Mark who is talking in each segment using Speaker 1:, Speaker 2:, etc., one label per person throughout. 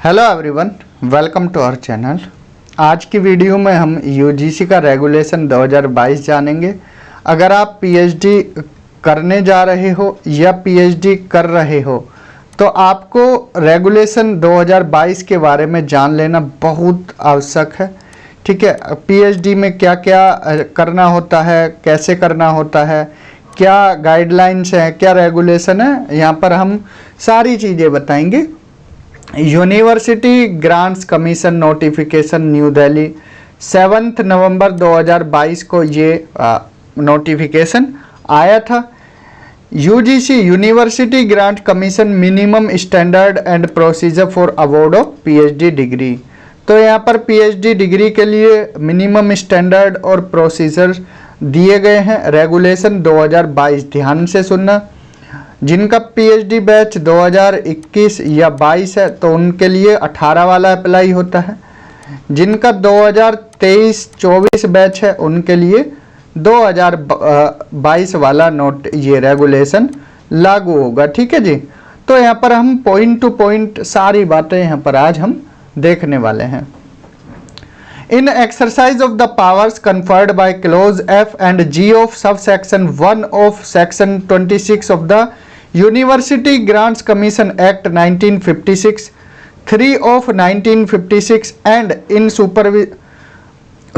Speaker 1: Hello everyone, welcome to our channel. आज की video में हम यूजीसी का रेगुलेशन 2022 जानेंगे। अगर आप पीएचडी करने जा रहे हो या पीएचडी कर रहे हो तो आपको रेगुलेशन 2022 के बारे में जान लेना बहुत आवश्यक है। ठीक है, पीएचडी में क्या क्या करना होता है, कैसे करना होता है, क्या गाइडलाइंस हैं, क्या रेगुलेशन है, यहाँ पर हम सारी चीज़ें बताएंगे। University grants commission notification new Delhi 7 नवंबर 2022 को ये नोटिफिकेशन आया था। UGC university grant commission minimum standard and procedure for award of PhD degree. तो यहाँ पर पीएचडी डिग्री के लिए मिनिमम स्टैंडर्ड और प्रोसीजर दिए गए हैं। रेगुलेशन 2022 ध्यान से सुनना। जिनका पीएचडी बैच 2021 या 22 है तो उनके लिए 18 वाला अप्लाई होता है। जिनका 2023-24 बैच है उनके लिए 2022 वाला ये रेगुलेशन लागू होगा। ठीक है जी, तो यहाँ पर हम पॉइंट टू पॉइंट सारी बातें यहाँ पर आज हम देखने वाले हैं। In exercise of the powers conferred by clause F and G of subsection 1 of section 26 of the University Grants Commission Act 1956, 3 of 1956 and in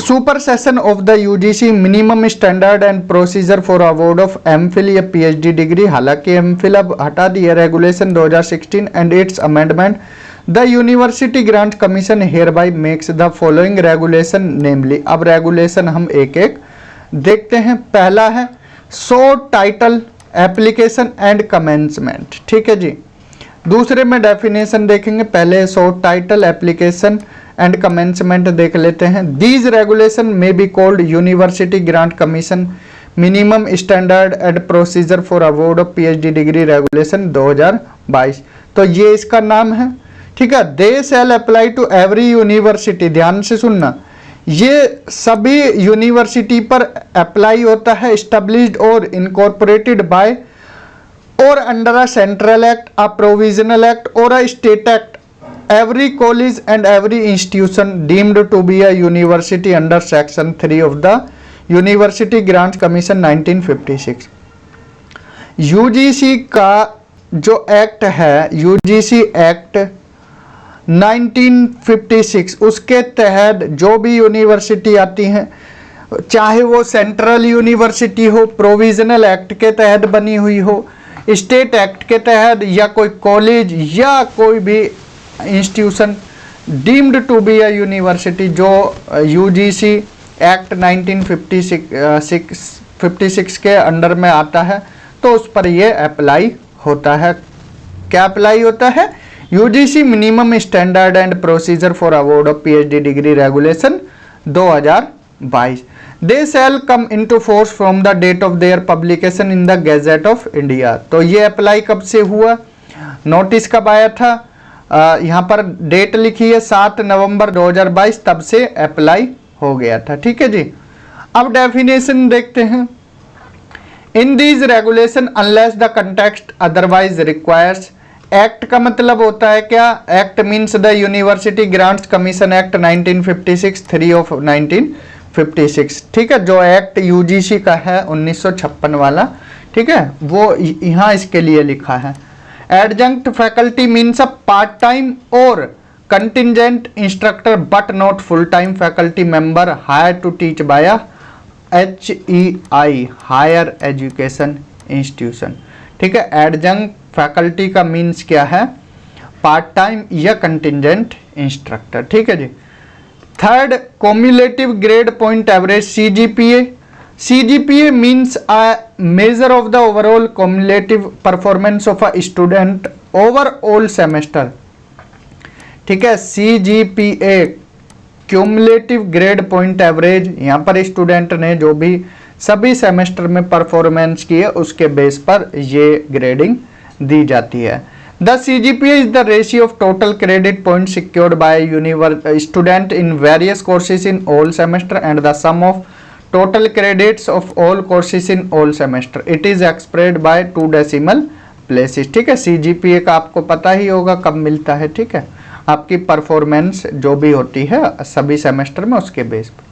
Speaker 1: supersession of the UGC minimum standard and procedure for award of MPhil या PhD degree। हालांकि MPhil अब हटा दी है, regulation 2016 and its amendment, the University Grant Commission hereby makes the following regulation namely। अब regulation हम एक एक देखते हैं। पहला है शो टाइटल एप्लीकेशन एंड कमेंसमेंट। ठीक है जी, दूसरे में डेफिनेशन देखेंगे। पहले शो टाइटल एप्लीकेशन एंड कमेंसमेंट देख लेते हैं। दीज रेगुलेशन में be called university grant commission minimum standard and procedure for award of PhD degree regulation 2022। तो ये इसका नाम है। ठीक है, they shall apply to every university. ध्यान से सुनना, ये सभी यूनिवर्सिटी पर अप्लाई होता है। एस्टेब्लिश्ड और इनकॉर्पोरेटेड बाय और under a central act, a provisional act और a state act, every college and every institution deemed to be a university under section 3 of the university grants commission 1956। UGC का जो act है, UGC act 1956, उसके तहत जो भी university आती हैं, चाहे वो सेंट्रल यूनिवर्सिटी हो, प्रोविजनल एक्ट के तहत बनी हुई हो, स्टेट एक्ट के तहत, या कोई कॉलेज या कोई भी institution deemed to be a university, जो यूजीसी एक्ट 1956 के अंडर में आता है, तो उस पर ये अप्लाई होता है। क्या अप्लाई होता है? UGC minimum standard and procedure for award of PhD degree regulation 2022। They shall come into force from the date of their publication in the gazette of India. तो ये अप्लाई कब से हुआ, नोटिस कब आया था? यहाँ पर डेट लिखी है 7 नवंबर 2022, तब से अप्लाई हो गया था। ठीक है जी, अब डेफिनेशन देखते हैं। In these regulation unless the context otherwise requires. Act का मतलब होता है क्या? Act means the university grants commission act 1956, 3 of 1956। ठीक है, जो एक्ट यूजीसी का है 1956 वाला, ठीक है, वो यहाँ इसके लिए लिखा है। Adjunct faculty means a part time और contingent instructor but not full time faculty member hired to teach by HEI higher education institution. ठीक है, एडजंक्ट फैकल्टी का मीन्स क्या है? पार्ट टाइम या कंटिजेंट इंस्ट्रक्टर। ठीक है जी। Third, cumulative grade point average CGPA। CGPA means a measure of the overall cumulative performance of a student over all semester. ठीक है, CGPA cumulative grade point average, यहाँ पर स्टूडेंट ने जो भी सभी सेमेस्टर में परफॉर्मेंस की है उसके बेस पर ये ग्रेडिंग दी जाती है। The CGPA is the ratio of total credit point secured by student in various courses in all semester and the sum of total credits of all courses in all semester. It is expressed by 2 decimal places. ठीक है, CGPA का आपको पता ही होगा कब मिलता है। ठीक है, आपकी परफॉर्मेंस जो भी होती है सभी सेमेस्टर में उसके बेस पर।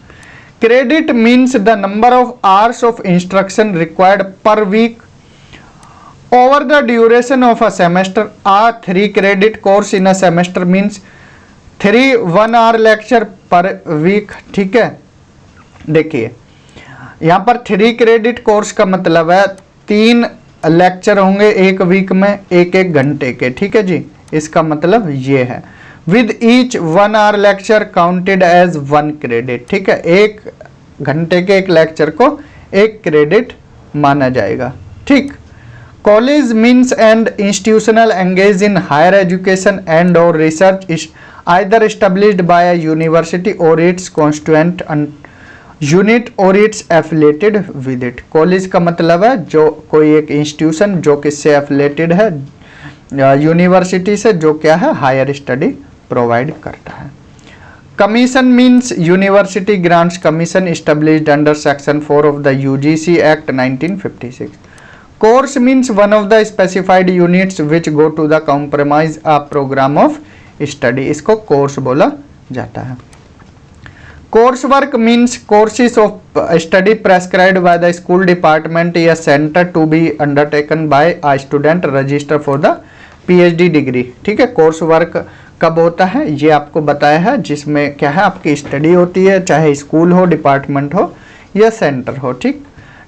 Speaker 1: Credit means the number of hours of instruction required per week over the duration of a semester. A 3 credit course in a semester means 3 1 hour lecture per week। ठीक है, देखिए यहाँ पर 3 क्रेडिट कोर्स का मतलब है 3 lecture होंगे एक वीक में, एक एक घंटे के। ठीक है जी, इसका मतलब ये है। With each 1 hour lecture counted as 1 credit. ठीक है, एक घंटे के एक लेक्चर को एक क्रेडिट माना जाएगा। ठीक। College means an institutional engaged in higher education and or research is either established by a university or its constituent unit or its affiliated with it। College का मतलब है जो कोई एक इंस्टीट्यूशन जो किससे एफिलेटेड है, यूनिवर्सिटी से, जो क्या है हायर स्टडी प्रोवाइड करता है। Commission means university grants commission established under section 4 of the UGC act 1956। Course means one of the specified units which go to the compromise a programme of study, इसको course बोला जाता है। Course work means courses of study prescribed by the school department या centre to be undertaken by a student register for the PhD degree. ठीक है, course work कब होता है ये आपको बताया है, जिसमें क्या है आपकी स्टडी होती है, चाहे स्कूल हो, डिपार्टमेंट हो या सेंटर हो। ठीक।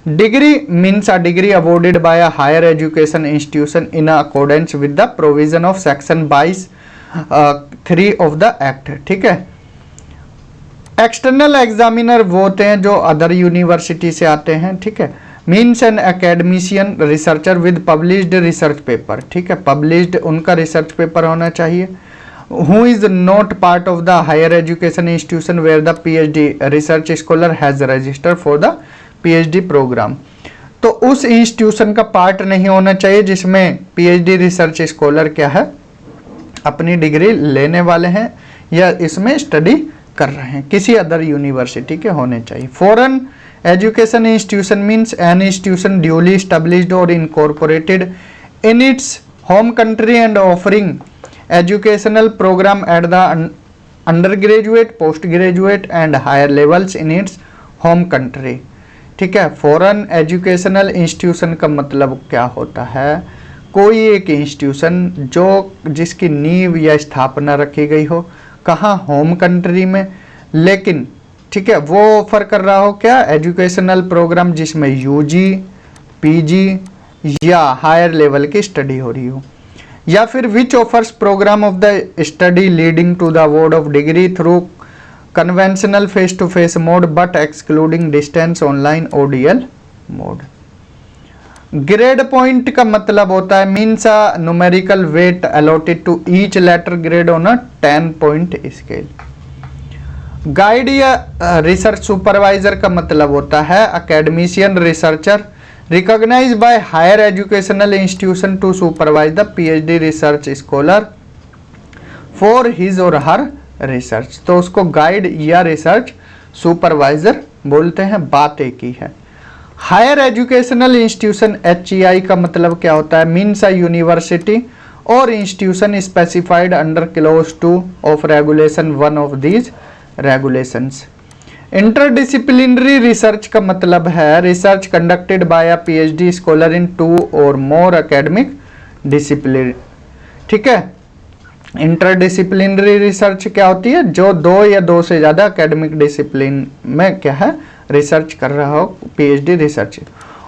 Speaker 1: Degree means a degree awarded by a higher education institution in accordance with the provision of section 22(3) of the act. ठीक है। एक्सटर्नल एग्जामिनर वो होते हैं जो अदर यूनिवर्सिटी से आते हैं। ठीक है। Means an academician researcher with published research paper. ठीक है, पब्लिश्ड उनका रिसर्च पेपर होना चाहिए। Who is not part of the higher education institution where the PhD research scholar has registered for the PhD programme. तो उस institution का part नहीं होना चाहिए जिसमें पीएचडी रिसर्च स्कॉलर क्या है अपनी डिग्री लेने वाले हैं या इसमें स्टडी कर रहे हैं, किसी अदर यूनिवर्सिटी के होने चाहिए। Foreign education institution means an institution duly established और incorporated in its home country and offering educational programme at the undergraduate, postgraduate and higher levels in its home country. ठीक है, foreign educational institution का मतलब क्या होता है, कोई एक इंस्टीट्यूशन जो जिसकी नींव या स्थापना रखी गई हो कहाँ, होम कंट्री में, लेकिन ठीक है वो ऑफर कर रहा हो क्या एजुकेशनल प्रोग्राम जिसमें यूजी, पीजी या हायर लेवल की स्टडी हो रही हो, या फिर which offers programme of the study leading to the award of degree through conventional face to face mode but excluding distance online ODL mode. Grade point का मतलब होता है means a numerical weight allotted to each letter grade on a 10 point scale. Guide या research supervisor का मतलब होता है academician researcher recognised by higher educational institution to supervise the PhD research scholar for his और her research. तो उसको guide या research supervisor बोलते हैं, बात एक ही है। हायर एजुकेशनल इंस्टीट्यूशन HEI का मतलब क्या होता है, मीन्स अ यूनिवर्सिटी और institution specified under close 2 of regulation 1 of these regulations. Interdisciplinary research का मतलब है research conducted by a PhD scholar इन 2 और मोर एकेडमिक डिसिप्लिन। ठीक है, इंटरडिसिप्लिनरी रिसर्च क्या होती है, जो 2 या 2 से ज़्यादा एकेडमिक डिसिप्लिन में क्या है रिसर्च कर रहा हो, PhD research.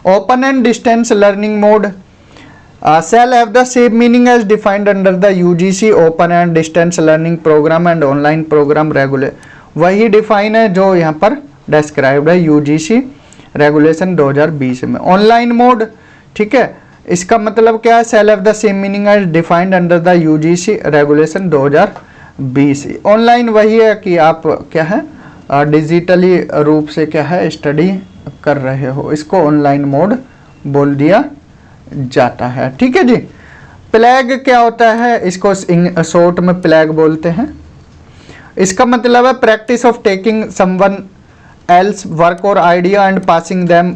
Speaker 1: Open and distance learning mode shall have the same meaning as defined under the UGC open and distance learning program and online program regular। वही डिफाइन है जो यहाँ पर डिस्क्राइब्ड है यूजीसी रेगुलेशन 2020 में। ऑनलाइन मोड, ठीक है, इसका मतलब क्या है, shall have the same meaning as defined under the UGC regulation 2020। Online वही है कि आप क्या है डिजिटली रूप से क्या है स्टडी कर रहे हो, इसको ऑनलाइन मोड बोल दिया जाता है। ठीक है जी। प्लैग क्या होता है, इसको शॉर्ट में प्लैग बोलते हैं। इसका मतलब है practice of taking someone else work और idea and passing them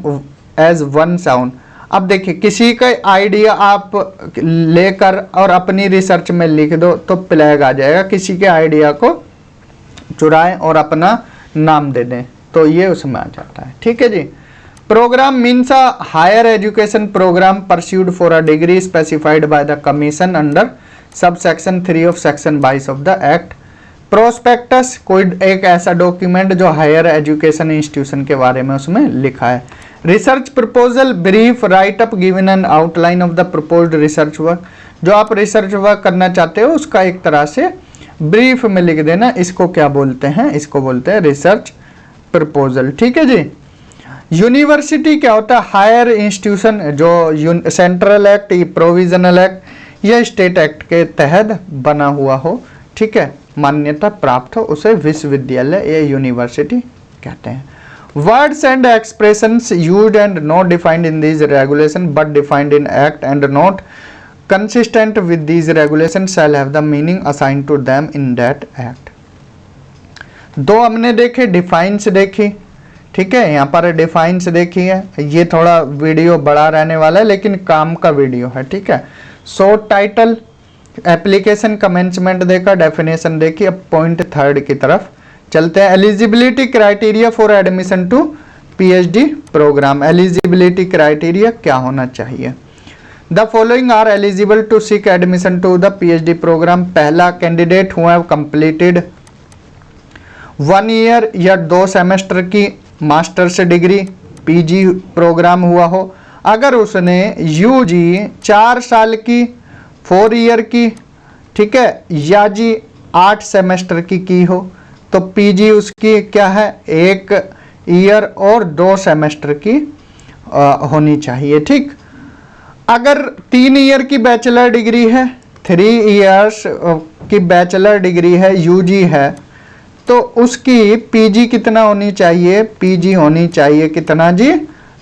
Speaker 1: as one's साउंड। अब देखिए किसी का आइडिया आप लेकर और अपनी रिसर्च में लिख दो तो फ्लैग आ जाएगा, किसी के आइडिया को चुराएं और अपना नाम दे दें तो ये उसमें आ जाता है। ठीक है जी। Programme means a higher education programme pursued for a degree specified by the commission under sub section 3 of section 22 of the act. Prospectus कोई एक ऐसा डॉक्यूमेंट जो हायर एजुकेशन इंस्टीट्यूशन के बारे में उसमें लिखा है। Research proposal brief right up given an outline of the proposed research work, जो आप रिसर्च वर्क करना चाहते हो उसका एक तरह से ब्रीफ में लिख देना, इसको क्या बोलते हैं, इसको बोलते हैं रिसर्च प्रपोजल। ठीक है जी। यूनिवर्सिटी क्या होता है, हायर इंस्टीट्यूशन जो सेंट्रल एक्ट, प्रोविजनल एक्ट या स्टेट एक्ट के तहत बना हुआ हो, ठीक है, मान्यता प्राप्त हो, उसे विश्वविद्यालय या यूनिवर्सिटी कहते हैं। Words and expressions used and not defined in this regulation but defined in act and not consistent with these regulations shall have the meaning assigned to them in that act। दो हमने देखे, defines देखी, ठीक है, यहाँ पर defines देखी है, ये थोड़ा वीडियो बड़ा रहने वाला है लेकिन काम का वीडियो है। ठीक है, शॉर्ट टाइटल, एप्लीकेशन कमेंसमेंट देखा, डेफिनेशन देखी। अब पॉइंट थर्ड की तरफ चलते हैं। Eligibility criteria for admission to PhD programme. Eligibility criteria क्या होना चाहिए? The following are eligible to seek admission to the PhD program। पहला, candidate who have completed 1 year या 2 सेमेस्टर की मास्टर्स डिग्री पीजी प्रोग्राम हुआ हो। अगर उसने यूजी 4 साल की 4 ईयर की, ठीक है, या जी 8 सेमेस्टर की हो तो पीजी उसकी क्या है, 1 ईयर और 2 सेमेस्टर की होनी चाहिए। ठीक, अगर 3 ईयर की बैचलर डिग्री है, 3 इयर्स की बैचलर डिग्री है, यूजी है, तो उसकी पीजी कितना होनी चाहिए? पीजी होनी चाहिए कितना जी?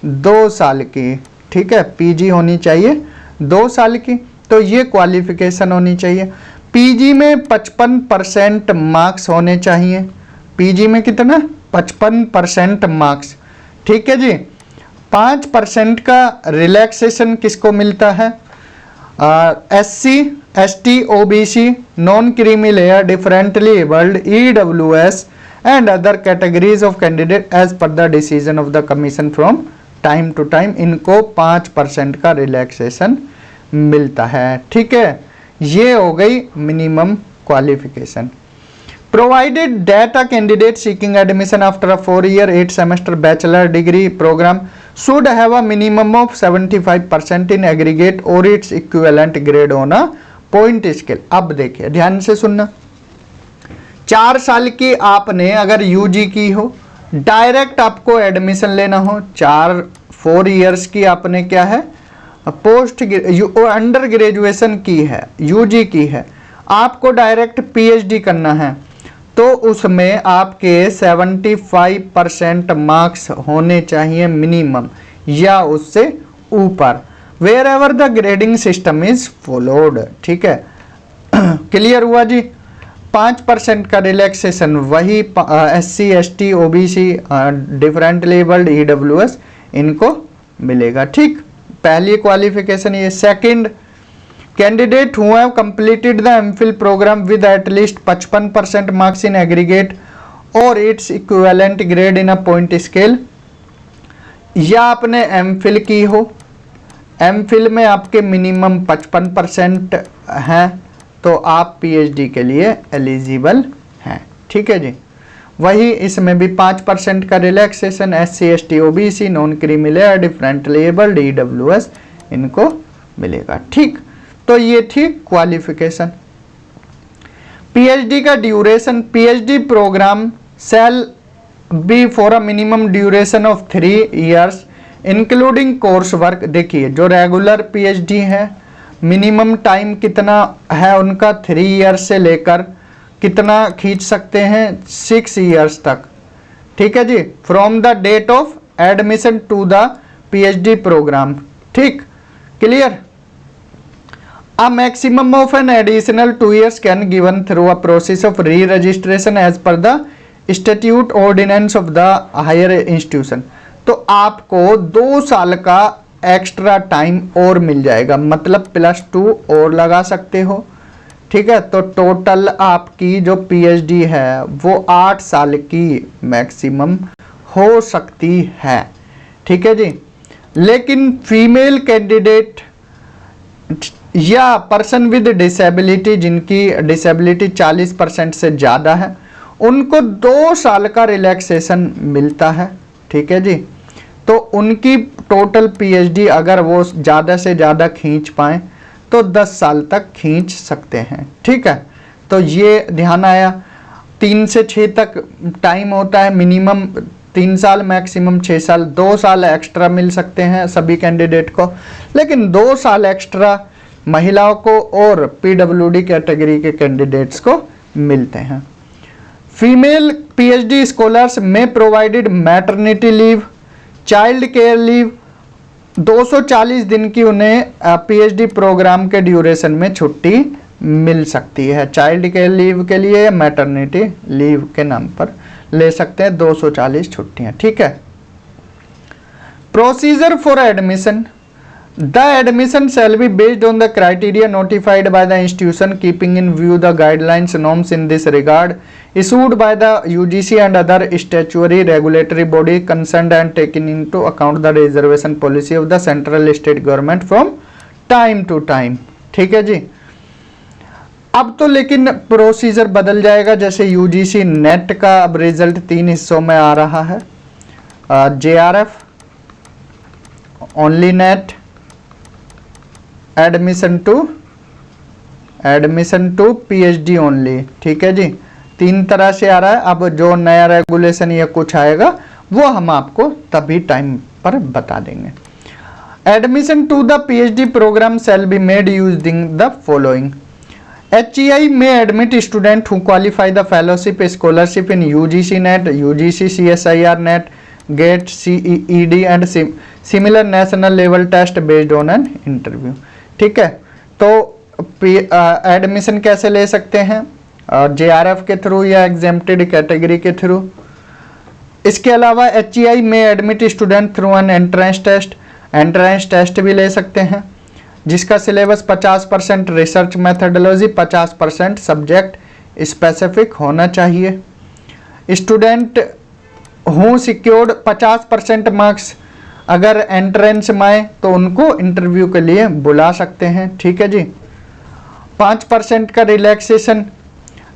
Speaker 1: 2 साल की। ठीक है, पीजी होनी चाहिए 2 साल की, तो ये क्वालिफिकेशन होनी चाहिए। पीजी में 55% मार्क्स होने चाहिए। पीजी में कितना? 55% मार्क्स। ठीक है जी। 5% का रिलैक्सेशन किसको मिलता है? SC, ST, OBC, non creamy layer, differently abled, EWS and other categories of candidate as per the decision of the commission from time to time, इनको 5% का रिलैक्सेशन मिलता है। ठीक है, ये हो गई minimum qualification. Provided that a candidate seeking admission after a 4-year 8-semester bachelor degree program should have a minimum of 75% in aggregate or its equivalent grade on a point scale। अब देखिए ध्यान से सुनना, 4 साल की आपने अगर यूजी की हो, डायरेक्ट आपको एडमिशन लेना हो, 4 ईयर्स की आपने क्या है, पोस्ट अंडर ग्रेजुएशन की है, यूजी की है, आपको डायरेक्ट पीएचडी करना है, तो उसमें आपके 75% मार्क्स होने चाहिए मिनिमम या उससे ऊपर, wherever the grading system is followed. ठीक है, क्लियर हुआ जी। 5% का रिलैक्सेशन वही SC, ST, OBC, differently abled, EWS इनको मिलेगा। ठीक, पहली क्वालिफिकेशन ये। Second, candidate who have completed the MPhil programme with at least 55% marks in aggregate और its equivalent grade in a point scale, या आपने एमफिल की हो, एमफिल में आपके मिनिमम 55% हैं तो आप पीएचडी के लिए एलिजिबल हैं। ठीक है जी। वही इसमें भी 5% का relaxation, SC, ST, OBC, non creamy layer, differently abled, EWS इनको मिलेगा। ठीक, तो ये थी क्वालिफिकेशन। पीएचडी का duration, PhD programme shall be for a minimum duration of 3 years including course work. देखिए जो रेगुलर पीएचडी है मिनिमम टाइम कितना है उनका, 3 इयर्स से लेकर कितना खींच सकते हैं, 6 इयर्स तक। ठीक है जी, from the date of admission to the PhD programme. ठीक, clear. A maximum of an additional 2 years can given through a process of re-registration as per the statute ordinance of the higher institution। तो आपको 2 साल का extra time और मिल जाएगा, मतलब +2 और लगा सकते हो। ठीक है, तो टोटल आपकी जो पीएचडी है वो 8 साल की मैक्सिमम हो सकती है। ठीक है जी। लेकिन फीमेल कैंडिडेट या पर्सन विद डिसेबिलिटी, जिनकी डिसेबिलिटी 40% से ज़्यादा है, उनको 2 साल का रिलैक्सेशन मिलता है। ठीक है जी। तो उनकी टोटल पीएचडी अगर वो ज़्यादा से ज़्यादा खींच पाएँ तो 10 साल तक खींच सकते हैं। ठीक है, तो ये ध्यान आया। 3 से 6 तक टाइम होता है, मिनिमम 3 साल, मैक्सिमम 6 साल। 2 साल एक्स्ट्रा मिल सकते हैं सभी कैंडिडेट को, लेकिन 2 साल एक्स्ट्रा महिलाओं को और पीडब्ल्यूडी कैटेगरी के कैंडिडेट्स को मिलते हैं। फीमेल पीएचडी स्कॉलर्स में provided maternity leave, child care leave, 240 दिन की उन्हें पीएचडी प्रोग्राम के ड्यूरेशन में छुट्टी मिल सकती है। चाइल्ड केयर लीव के लिए मैटरनिटी लीव के नाम पर ले सकते हैं 240 छुट्टियां। ठीक है। Procedure for admission, the admission shall be based on the criteria notified by the institution keeping in view the guidelines norms in this regard issued by the UGC and other statutory regulatory body concerned and taken into account the reservation policy of the central state government from time to time। ठीक है जी। अब तो लेकिन procedure बदल जाएगा, जैसे UGC net का अब रिजल्ट 3 हिस्सों में आ रहा है, JRF, only NET, admission to PhD only. ठीक है जी, 3 तरह से आ रहा है। अब जो नया रेगुलेशन या कुछ आएगा वो हम आपको तभी टाइम पर बता देंगे। Admission to the PhD programme shall be made using the following. HEI may admit student who qualify the fellowship scholarship in UGC NET, UGC CSIR NET, GATE, CEED and similar national level test based on an interview। ठीक है, तो admission कैसे ले सकते हैं? JRF के through या exempted category के थ्रू। इसके अलावा HEI में admit student through an entrance test भी ले सकते हैं, जिसका syllabus 50% research methodology, 50% subject specific होना चाहिए। स्टूडेंट हूँ सिक्योर्ड 50% मार्क्स अगर एंट्रेंस में आए तो उनको इंटरव्यू के लिए बुला सकते हैं। ठीक है जी। 5% का relaxation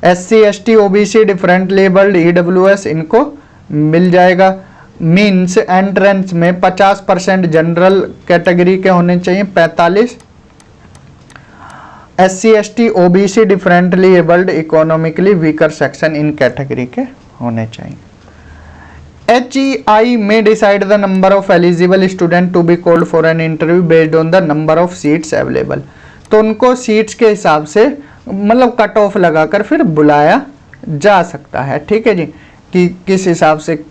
Speaker 1: SC ST OBC different labelled EWS इनको मिल जाएगा। मीन्स एंट्रेंस में 50% जनरल कैटेगरी के होने चाहिए, 45 SC ST OBC differently abled economically weaker section in category के होने चाहिए। HEI may decide the number of eligible student to be called for an interview based on the number of seats available। तो उनको seats के हिसाब से मतलब cut off लगाकर फिर बुलाया जा सकता है। ठीक है जी, कि किस हिसाब से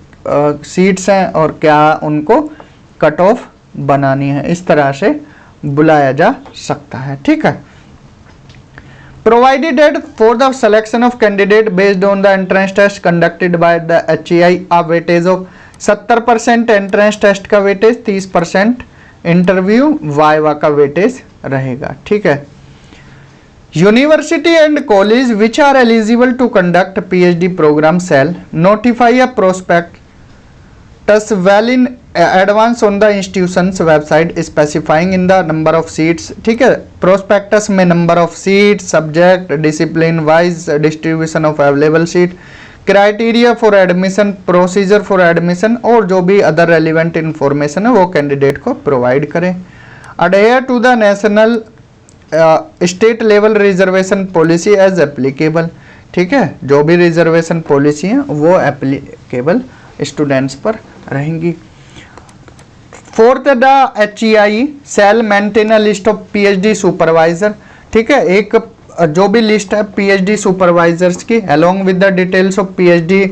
Speaker 1: सीट्स हैं और क्या उनको कट ऑफ बनानी है, इस तरह से बुलाया जा सकता है। ठीक है। Provided that for the selection of candidate based on the entrance test conducted by the HEI a weightage of 70% entrance test का वेटेज, 30% इंटरव्यू वाइवा का वेटेज रहेगा। ठीक है। University and college which are eligible to conduct PhD program shall notify a prospectus well in advance on the institution's website specifying in the number of seats। ठीक है, prospectus में number of seats, subject, discipline wise distribution of available seat, criteria for admission, procedure for admission और जो भी other relevant information है वो candidate को provide करें। Adhere to the national state level reservation policy as applicable. ठीक है, जो भी रिजर्वेशन पॉलिसी है वो एप्लीकेबल स्टूडेंट्स पर रहेंगी। Fourth, the HEI shall maintain a list of PhD supervisor. ठीक है, एक जो भी लिस्ट है PhD सुपरवाइजर्स की along with the details of PhD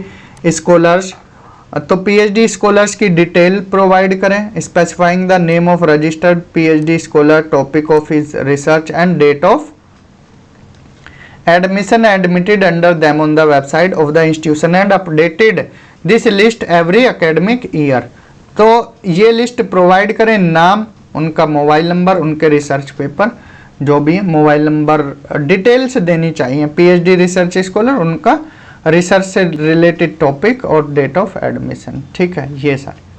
Speaker 1: scholars, तो PhD स्कॉलर्स की डिटेल प्रोवाइड करें, specifying the name of registered PhD scholar, topic of his research and date of admission admitted under them on the website of the institution and updated this list every academic year. तो ये list provide करें, नाम, उनका mobile number, उनके research paper जो भी mobile number details देनी चाहिए। पीएचडी रिसर्च स्कॉलर, उनका रिसर्च से रिलेटेड टॉपिक और डेट ऑफ एडमिशन, ठीक है, ये सारे।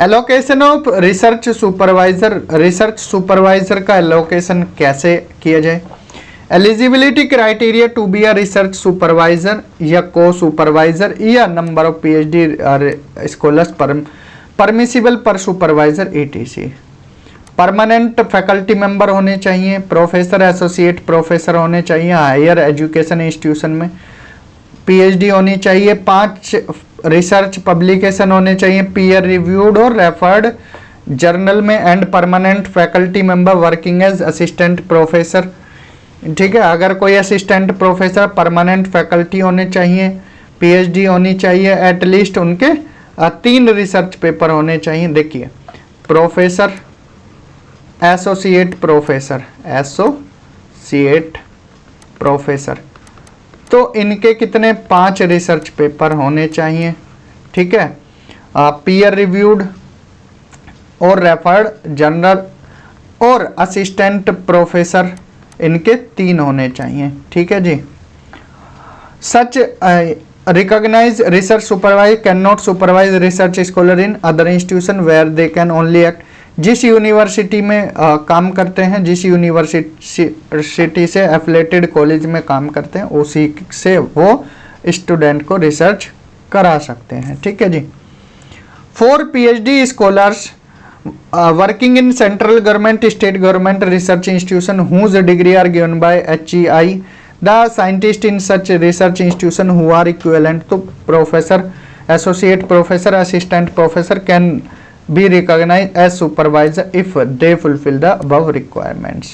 Speaker 1: Allocation of research supervisor, research supervisor का एलोकेशन कैसे किया जाए। Eligibility criteria to be a research supervisor या को सुपरवाइजर या number of PhD scholars permissible per supervisor etc. Permanent faculty member होने चाहिए, प्रोफेसर एसोसिएट प्रोफेसर होने चाहिए हायर एजुकेशन इंस्टीट्यूशन में, पीएचडी होनी चाहिए, 5 रिसर्च पब्लिकेशन होने चाहिए पीयर रिव्यूड और रेफर्ड जर्नल में, and permanent faculty member working as assistant professor, ठीक है। अगर कोई असिस्टेंट प्रोफेसर, परमानेंट फैकल्टी होने चाहिए, पीएचडी होनी चाहिए, एटलीस्ट उनके 3 रिसर्च पेपर होने चाहिए। देखिए, professor, associate professor, associate professor, तो इनके कितने 5 रिसर्च पेपर होने चाहिए, ठीक है। पीयर रिव्यूड और रेफर्ड जर्नल और असिस्टेंट प्रोफेसर, इनके 3 होने चाहिए, ठीक है जी। Such recognise research supervisor can not supervise research scholar in other institution where they can only act. जिस यूनिवर्सिटी में काम करते हैं, जिस यूनिवर्सिटी से एफिलेटेड कॉलेज में काम करते हैं, उसी से वो स्टूडेंट को रिसर्च करा सकते हैं, ठीक है जी। 4 PhD scholars working in central government, state government research institution whose degree are given by HEI, the scientist in such research institution who are equivalent to professor, associate professor, assistant professor can be recognized as supervisor if they fulfill the above requirements,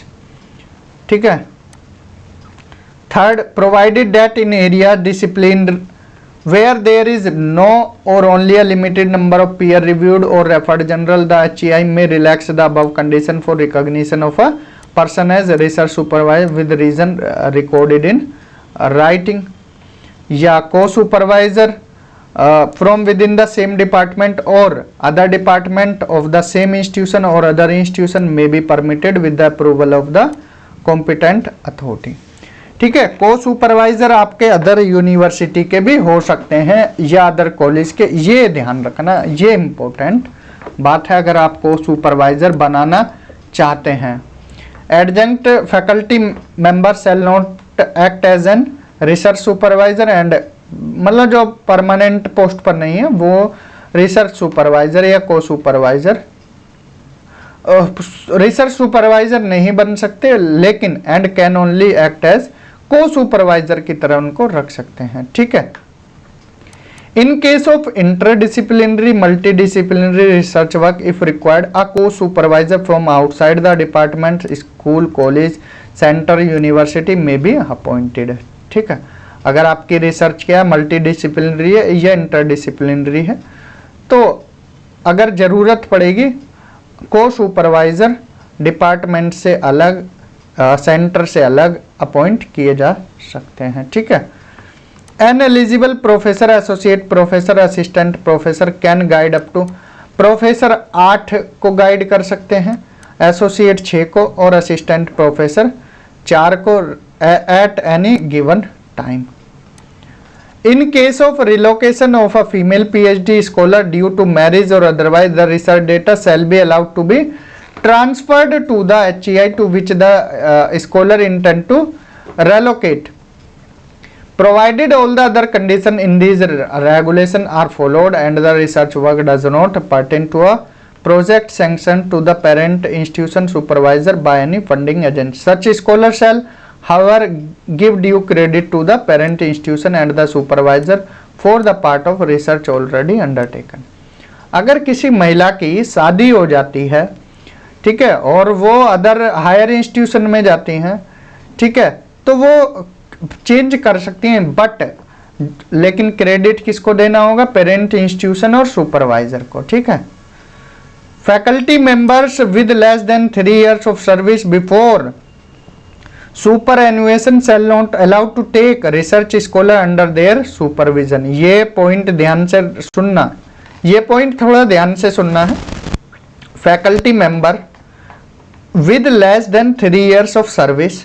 Speaker 1: ठीक है। Third, provided that in area discipline where there is no or only a limited number of peer reviewed or referred journal, the HEI may relax the above condition for recognition of a person as a research supervisor with reason recorded in writing, या co-supervisor from within the same department or other department of the same institution or other institution may be permitted with the approval of the competent authority, ठीक है। को supervisor आपके other university के भी हो सकते हैं या अदर कॉलेज के, ये ध्यान रखना, ये इम्पोर्टेंट बात है अगर आप को सुपरवाइजर बनाना चाहते हैं। Adjunct faculty member shall not act as an research supervisor and, मतलब जो परमानेंट पोस्ट पर नहीं है वो रिसर्च सुपरवाइजर या को सुपरवाइजर, रिसर्च सुपरवाइजर नहीं बन सकते, लेकिन and can only act as co supervisor की तरह उनको रख सकते हैं, ठीक है। In case of interdisciplinary multidisciplinary research work if required a co supervisor from outside the department, school, college, centre, university में बी अपॉइंटेड, ठीक है। अगर आपकी रिसर्च क्या मल्टीडिसिप्लिनरी है या इंटरडिसिप्लिनरी है, तो अगर जरूरत पड़ेगी को सुपरवाइजर डिपार्टमेंट से अलग, सेंटर से अलग अपॉइंट किए जा सकते हैं, ठीक है। An eligible professor, associate professor, assistant professor can guide up to, professor 8 को गाइड कर सकते हैं, एसोसिएट 6 को और असिस्टेंट प्रोफेसर 4 को at any given time. In case of relocation of a female PhD scholar due to marriage और otherwise the research data shall be allowed to be transferred to the HEI to which the scholar intend to relocate, provided all the other conditions in these regulation are followed and the research work does not pertain to a project sanctioned to the parent institution supervisor by any funding agency. Such scholar shall however give due credit to the parent institution and the supervisor for the part of research already undertaken. अगर किसी महिला की शादी हो जाती है, ठीक है, और वो अदर हायर इंस्टीट्यूशन में जाती हैं, ठीक है, तो वो चेंज कर सकती हैं, बट लेकिन क्रेडिट किसको देना होगा, पेरेंट इंस्टीट्यूशन और सुपरवाइजर को, ठीक है। Faculty members with less than 3 years of service before superannuation shall not allowed to take research scholar under their supervision. ये पॉइंट ध्यान से सुनना, ये पॉइंट थोड़ा ध्यान से सुनना है। faculty member with less than 3 years of service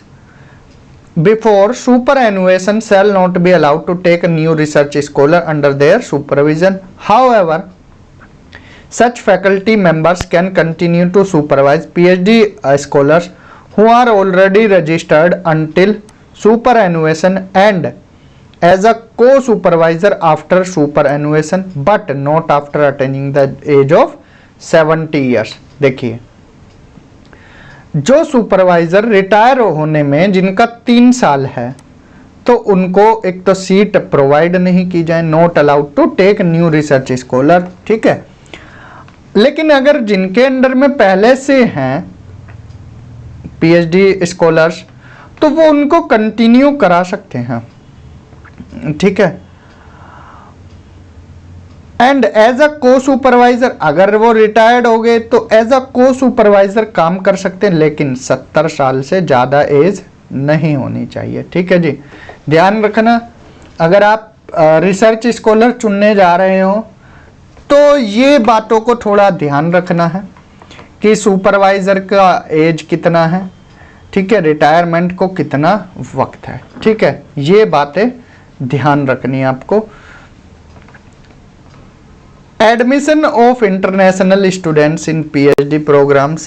Speaker 1: before superannuation shall not be allowed to take a new research scholar under their supervision. However, such faculty members can continue to supervise PhD scholars who are already registered until superannuation and as a co-supervisor after superannuation, but not after attaining the age of 70 years. देखिए, जो supervisor retire होने में जिनका 3 साल है तो उनको एक तो सीट प्रोवाइड नहीं की जाए, not allowed to take new research scholar, ठीक है। लेकिन अगर जिनके अंडर में पहले से हैं पीएचडी स्कॉलर्स तो वो उनको कंटिन्यू करा सकते हैं, ठीक है। And as a co supervisor, अगर वो रिटायर्ड हो गए तो एज अ को सुपरवाइजर काम कर सकते हैं, लेकिन 70 साल से ज़्यादा एज नहीं होनी चाहिए, ठीक है जी। ध्यान रखना, अगर आप रिसर्च स्कॉलर चुनने जा रहे हो तो ये बातों को थोड़ा ध्यान रखना है कि सुपरवाइजर का एज कितना है, ठीक है, रिटायरमेंट को कितना वक्त है, ठीक है, ये बातें ध्यान रखनी है आपको। Admission of international students in PhD programs.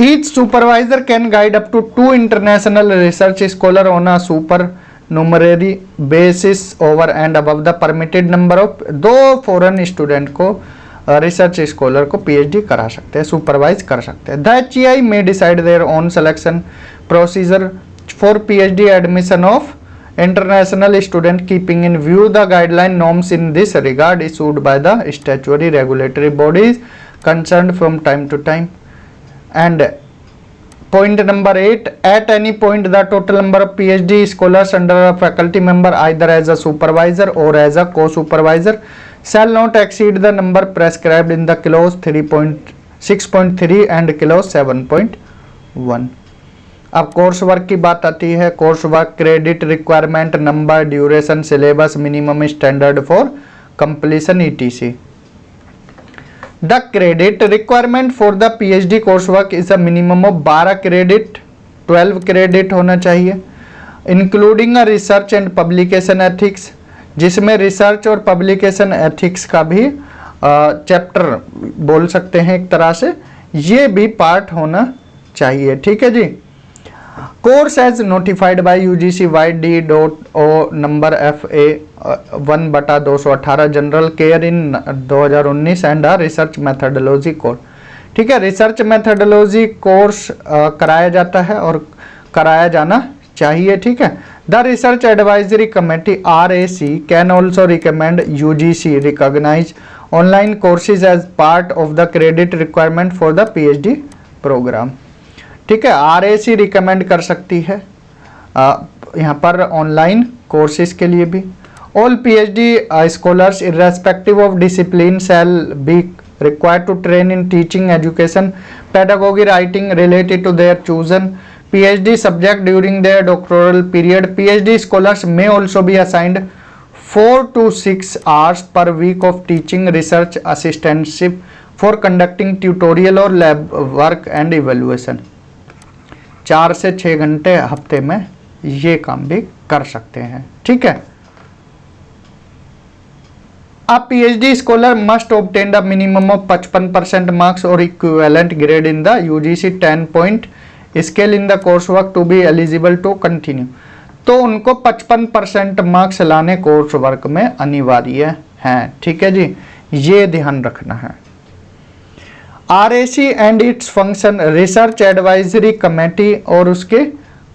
Speaker 1: Each supervisor can guide up to 2 international research scholars on a supernumerary basis over and above the permitted number of 2 foreign student को रिसर्च स्कॉलर को PhD करा सकते हैं, supervise कर सकते हैं। The HEI may decide their own selection procedure for PhD admission of international student keeping in view the guideline norms in this regard issued by the statutory regulatory bodies concerned from time to time. And point number 8, at any point the total number of PhD scholars under a faculty member either as a supervisor or as a co-supervisor shall not exceed the number prescribed in the clause 3.6.3 and clause 7.1. अब course work की बात आती है। Course work credit requirement number duration syllabus minimum standard for completion etc. The credit requirement for the PhD course work is a minimum of 12 credit, 12 credit होना चाहिए, including a research and publication ethics, जिसमें research और publication ethics का भी chapter बोल सकते हैं एक तरह से, ये भी पार्ट होना चाहिए, ठीक है जी। Course as notified by UGC YD.O number FA 1/218 general care in 2019 and research methodology course, ठीक है। रिसर्च मेथडोलॉजी कोर्स कराया जाता है और कराया जाना चाहिए, ठीक है। The research advisory committee RAC can also recommend UGC recognise online courses as part of the credit requirement for the PhD programme, ठीक है। RAC रिकमेंड कर सकती है यहाँ पर ऑनलाइन कोर्सेज के लिए भी। All PhD scholars irrespective of discipline shall be required to train in teaching education pedagogy writing related to their chosen PhD subject during their doctoral period. PhD scholars may also be assigned 4 to 6 hours per week of teaching research assistantship for conducting tutorial or lab work and evaluation। 4 से 6 घंटे हफ्ते में ये काम भी कर सकते हैं, ठीक है। A PhD scholar must obtain the minimum of 55% marks or equivalent grade in the UGC 10-point scale in the coursework to be eligible to continue। तो उनको 55% मार्क्स लाने कोर्स वर्क में अनिवार्य हैं, ठीक है जी, ये ध्यान रखना है। RAC and its function research advisory committee और उसके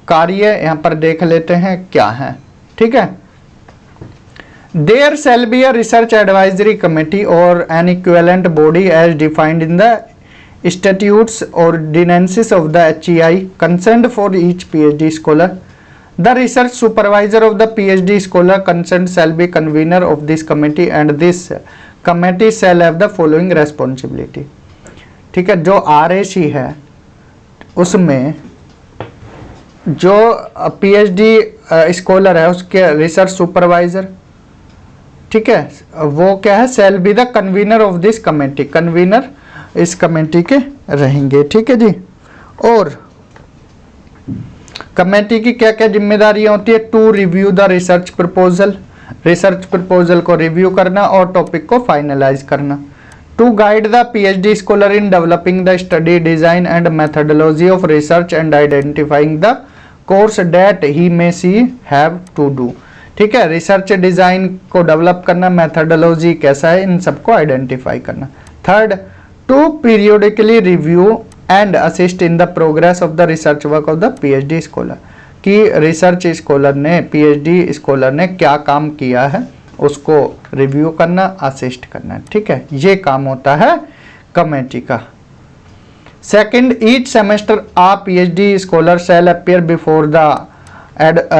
Speaker 1: कार्य यहाँ पर देख लेते हैं क्या है, ठीक है। There shall be a research advisory committee और an equivalent body as defined in the statutes ordinances of the HEI concerned for each PhD scholar. The research supervisor of the PhD scholar concerned shall be convener of this committee and this committee shall have the following responsibility, ठीक है। जो RAC है उसमें जो PhD scholar है उसके research supervisor, ठीक है, वो क्या है, shall be the convener of this committee. Convener इस कमेटी के रहेंगे। ठीक है जी। और कमेटी की क्या क्या जिम्मेदारियां होती है? To review the research proposal, research proposal को रिव्यू करना और टॉपिक को फाइनलाइज करना। To guide the PhD scholar in developing the study design and methodology of research and identifying the course that he may see have to do. ठीक है, research design को develop करना, methodology कैसा है, इन सबको आइडेंटिफाई करना। Third, to periodically review and assist in the progress of the research work of the PhD scholar, कि रिसर्च स्कॉलर ने, पीएचडी स्कॉलर ने क्या काम किया है उसको रिव्यू करना, असिस्ट करना। ठीक है, ये काम होता है कमेटी का। Second, each semester a PhD scholar shall appear before the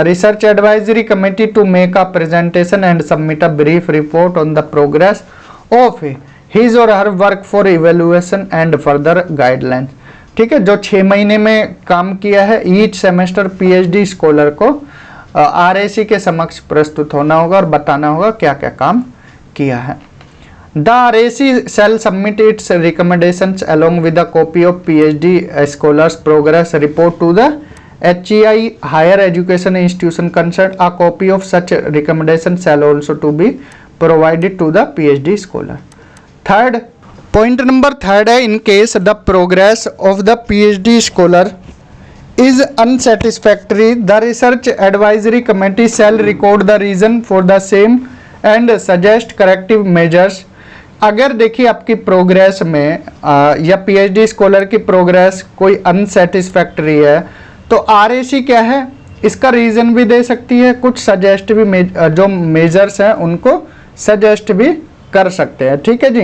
Speaker 1: research advisory committee to make a presentation and submit a brief report on the progress of his or her work for evaluation and further guidelines। ठीक है, जो 6 महीने में काम किया है, each semester PhD scholar को RAC के समक्ष प्रस्तुत होना होगा और बताना होगा क्या क्या काम किया है। The RAC shall submit its recommendations along with a copy of PhD scholars progress report to the HEI higher education institution concerned। A copy of such recommendation shall also to be provided to the PhD scholar। Third point number third है, in case the progress of the PhD scholar is unsatisfactory, the research advisory committee shall record the reason for the same and suggest corrective measures। अगर देखिए आपकी progress में या PhD scholar की progress कोई unsatisfactory है तो आरएसी क्या है, इसका रीजन भी दे सकती है, कुछ सजेस्ट भी जो मेजर्स हैं उनको सजेस्ट भी कर सकते हैं। ठीक है जी।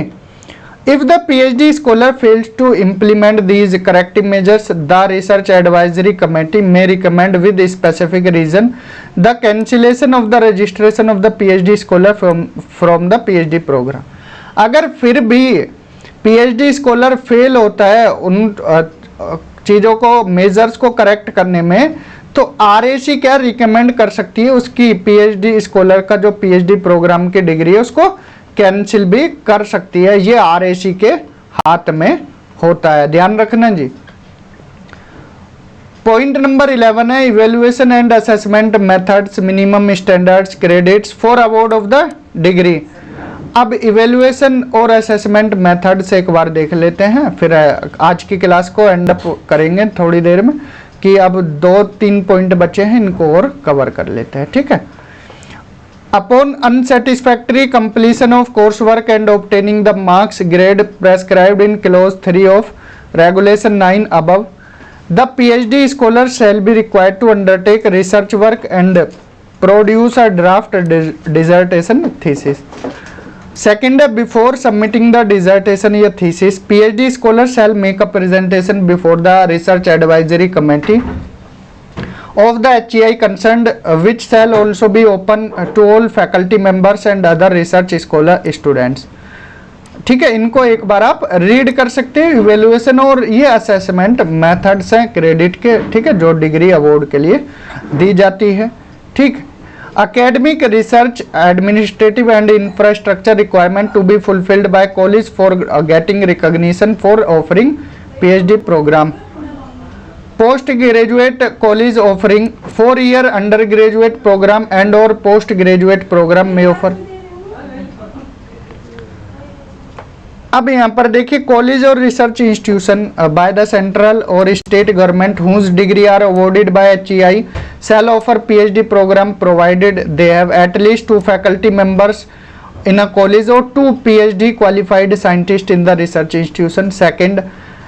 Speaker 1: If the PhD scholar fails to implement these corrective measures the research advisory committee may recommend with specific reason the cancellation of the registration of the PhD scholar from the PhD programme. अगर फिर भी PhD scholar fail होता है उन चीज़ों को, measures को correct करने में, तो आरएसी क्या रिकमेंड कर सकती है, उसकी पीएचडी स्कॉलर का जो पीएचडी प्रोग्राम की डिग्री है उसको कैंसिल भी कर सकती है। ये आरएसी के हाथ में होता है, ध्यान रखना जी। पॉइंट नंबर 11 है, evaluation and assessment methods, minimum standards, credits for award of the degree. अब इवेल्युएशन और असेसमेंट मेथड्स एक बार देख लेते हैं, फिर आज की क्लास को एंड अप करेंगे थोड़ी देर में, कि अब 2-3 पॉइंट बचे हैं, इनको और कवर कर लेते हैं। ठीक है। Upon unsatisfactory completion of course work and obtaining the marks grade prescribed in clause 3 of regulation 9 above, the PhD scholar shall be required to undertake research work and produce a draft dissertation thesis. Second, before submitting the dissertation or thesis, PhD scholar shall make a presentation before the research advisory committee of the HEI concerned, which shall also be open to all faculty members and other research scholar students। ठीक है, इनको एक बार आप read कर सकते हैं। Evaluation और ये असेसमेंट मेथड्स हैं क्रेडिट के, ठीक है, जो डिग्री अवार्ड के लिए दी जाती है। ठीक, academic research administrative and infrastructure requirement to be fulfilled by college for getting recognition for offering PhD program। post graduate college offering 4-year undergraduate program and or post graduate program may offer। अब यहाँ पर देखिए, college और research institution by the central और state government whose degree are awarded by HEI shall offer PhD program provided they have at least 2 faculty members in a college or 2 PhD qualified scientists in the research institution। Second,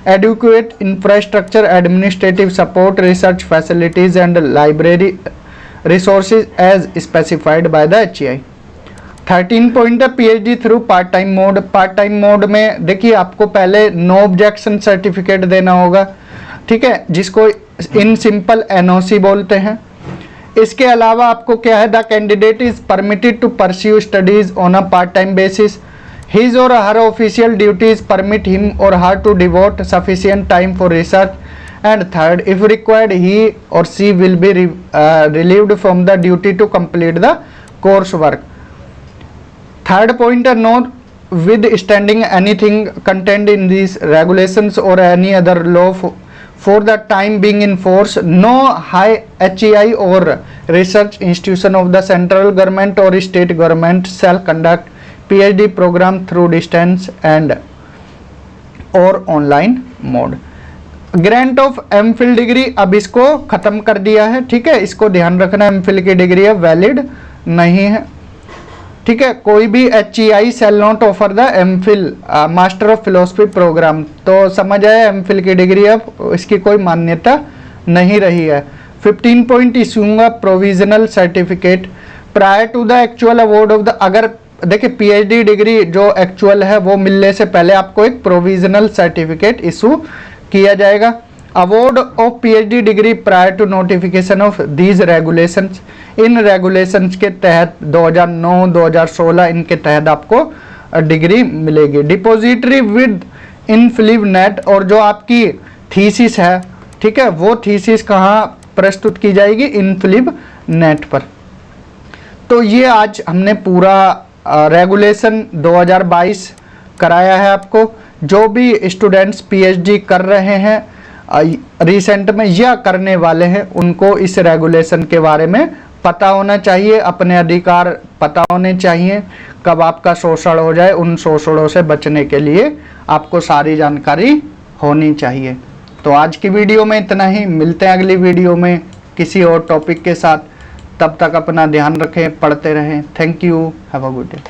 Speaker 1: adequate infrastructure, administrative support, research facilities and library resources as specified by the HEI। 13 point है, PhD through part time mode. Part time mode में देखिए आपको पहले no objection certificate देना होगा, ठीक है, जिसको इन सिंपल NOC बोलते हैं। इसके अलावा आपको क्या है, the candidate is permitted to pursue studies on a part time basis, his और her official duties permit him और her to devote sufficient time for research. And third, if required he और she will be relieved from the duty to complete the course work. Third point है, no notwithstanding anything contained in these regulations or any other law for the time being in force, no high HEI or research institution of the central government or state government shall conduct PhD program through distance and or online mode. Grant of MPhil degree अब इसको खत्म कर दिया है, ठीक है, इसको ध्यान रखना, एमफिल की डिग्री अब वैलिड नहीं है, ठीक है। कोई भी HEI shall not offer the MPhil master of philosophy programme, तो समझ आया, एमफिल की डिग्री अब इसकी कोई मान्यता नहीं रही है। 15 point issuing provisional certificate prior to the actual award of the, अगर देखिए PhD डिग्री जो एक्चुअल है वो मिलने से पहले आपको एक प्रोविजनल सर्टिफिकेट इशू किया जाएगा। Award of PhD degree prior to notification of these regulations, इन रेगुलेशंस के तहत 2009 2016 इनके तहत आपको डिग्री मिलेगी। डिपोजिटरी विद इनफ्लिव नेट, और जो आपकी थीसिस है, ठीक है, वो थीसिस कहाँ प्रस्तुत की जाएगी, इनफ्लिव नेट पर। तो ये आज हमने पूरा रेगुलेशन 2022 कराया है आपको। जो भी स्टूडेंट्स PhD कर रहे हैं रिसेंट में या करने वाले हैं, उनको इस रेगुलेशन के बारे में पता होना चाहिए, अपने अधिकार पता होने चाहिए, कब आपका शोषण हो जाए, उन शोषणों से बचने के लिए आपको सारी जानकारी होनी चाहिए। तो आज की वीडियो में इतना ही, मिलते हैं अगली वीडियो में किसी और टॉपिक के साथ। तब तक अपना ध्यान रखें, पढ़ते रहें। Thank you, have a good day.